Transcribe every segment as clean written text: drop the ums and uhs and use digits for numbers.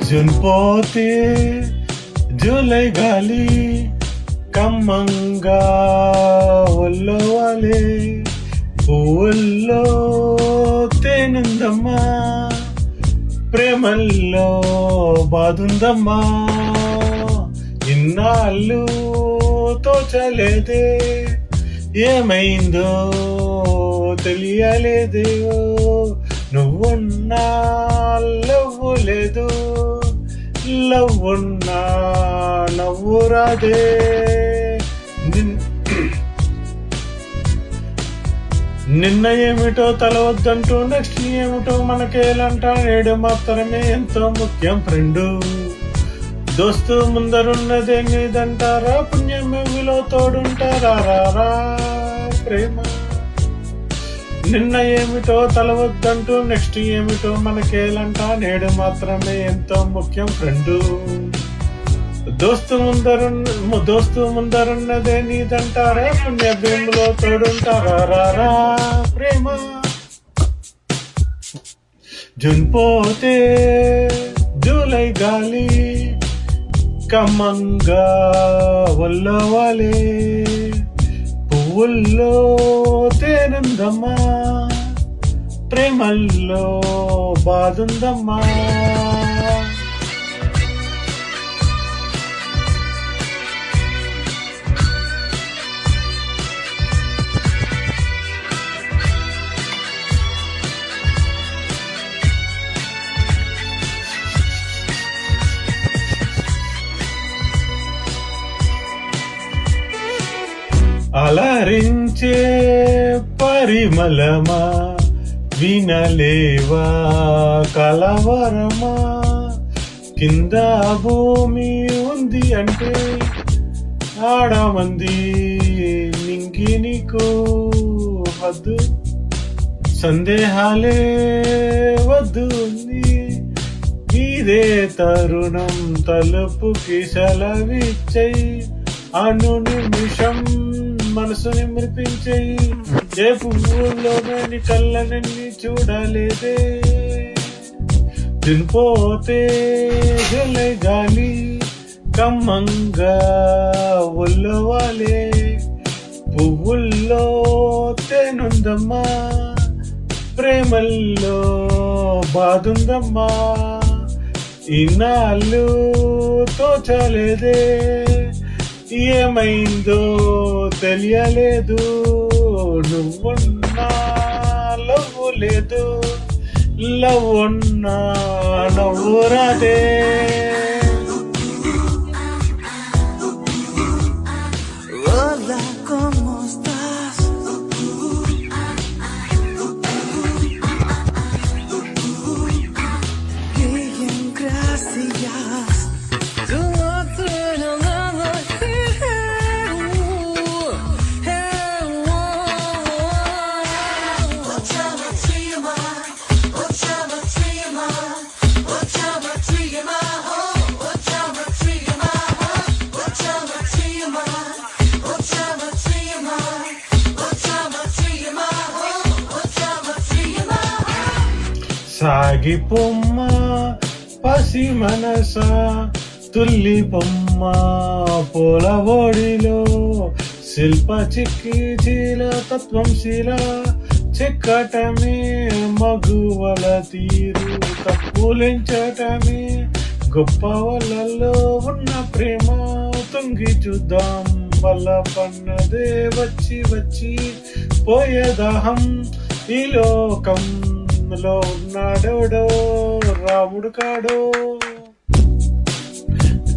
June పోతే July గాలి కమ్మంగా hello వాలే పువ్వుల్లో తేనుందమ్మా ప్రేమల్లో బాదుందమ్మా ఇన్నాళ్ళు తోచలేదే ఏమైందో తెలియలేదే నువ్వున్నా లవ్వు లేదు లవ్వున్నా నవ్వు రాదే నిన్న ఏమిటో తలవద్దంటూ నెక్స్ట్ ఏమిటో మనకేలంట నేడు మాత్రమే ఎంతో ముఖ్యం ఫ్రెండు దోస్తు ముందరున్నదే నీదంటారా పుణ్యమిలో తోడుంటారా రా ప్రేమ నిన్న ఏమిటో తలవద్దంటూ నెక్స్ట్ ఏమిటో మనకేలంట నేడు మాత్రమే ఎంతో ముఖ్యం ఫ్రెండు దోస్తు ముందరున్నదే నీదంటారా పుణ్యభీములో తోడుంటారా రా ప్రేమ జూన్ పోతే జూలై గాలి కమ్మంగా ఒల్లో వాలే పువ్వుల్లో తేనుందమ్మా ప్రేమల్లో బాదుందమ్మా అలరించే పరిమళమా వినలేవా కలవరమా కింద భూమి ఉంది అంటే ఆడమంది నింగి నీకు వద్దు సందేహాలే వద్దు ఇదే తరుణం తలుపుకి సెలవిచ్చై అను నిమిషం మనసుని మురిపించేయి ఏ పువ్వుల్లోని కళ్ళనన్ని చూడలేదే దినిపోతే జూలై గాలి కమ్మంగా ఒల్లో వాలే పువ్వుల్లో తేనుందమ్మా ప్రేమల్లో బాదుందమ్మా ఇన్నాళ్ళు తోచలేదే ఏమైందో తెలియలేదు నువ్వున్నా లవ్వు లేదు లవ్వున్నా నవ్వు రాదే Hola, ¿cómo estás? Bien, gracias. సాగిపొమ్మ పసి మనస తుల్లి పొమ్మ పొలవోడిలో శిల్ప చిక్కి చీల తత్వం శీల చిక్కటమే మగువల తీరు తప్పులించటమే గొప్ప వాళ్ళల్లో ఉన్న ప్రేమ తుంగి చూద్దాం వల్ల పన్నదే వచ్చి వచ్చి పోయేదాహం ఈ లోకం లో ఉన్నాడోడో రాముడు కాడో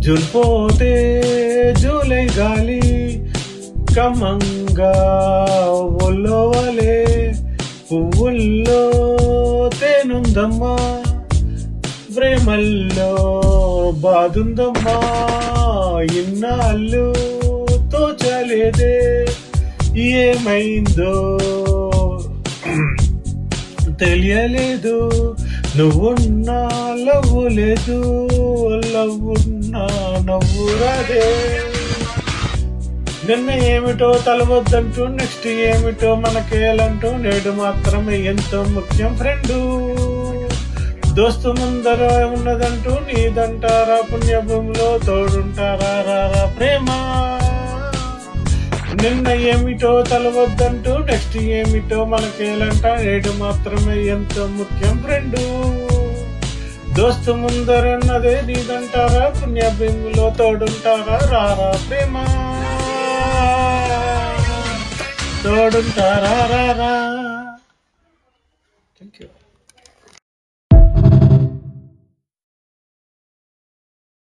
జూన్ పోతే జూలై గాలి కమ్మంగా ఒల్లో వాలే పువ్వుల్లో తేనుందమ్మా ప్రేమల్లో బాదుందమ్మా ఇన్నాళ్ళు తోచలేదే ఏమైందో తెలియలేదు నువ్వున్నా లవ్వు లేదు లవ్వున్నా నవ్వు రాదే నిన్న ఏమిటో తలవద్దంటూ నెక్స్ట్ ఏమిటో మనకేలంటూ నేడు మాత్రమే ఎంతో ముఖ్యం ఫ్రెండు దోస్తు ముందర ఉన్నదంటూ నీదంటారా, పుణ్యభూమిలో తోడుంటారా రారా ప్రేమ. నిన్న ఏమిటో తలవద్దంటూ నెక్స్ట్ ఏమిటో మనకేలంట, ఏడు మాత్రమే ఎంతో ముఖ్యం ఫ్రెండు. దోస్తు ముందరన్నదే నీదంటారా, పుణ్యభూమిలో తోడుంటారా రారా ప్రేమ. తోడుంటారా రారా. Thank you.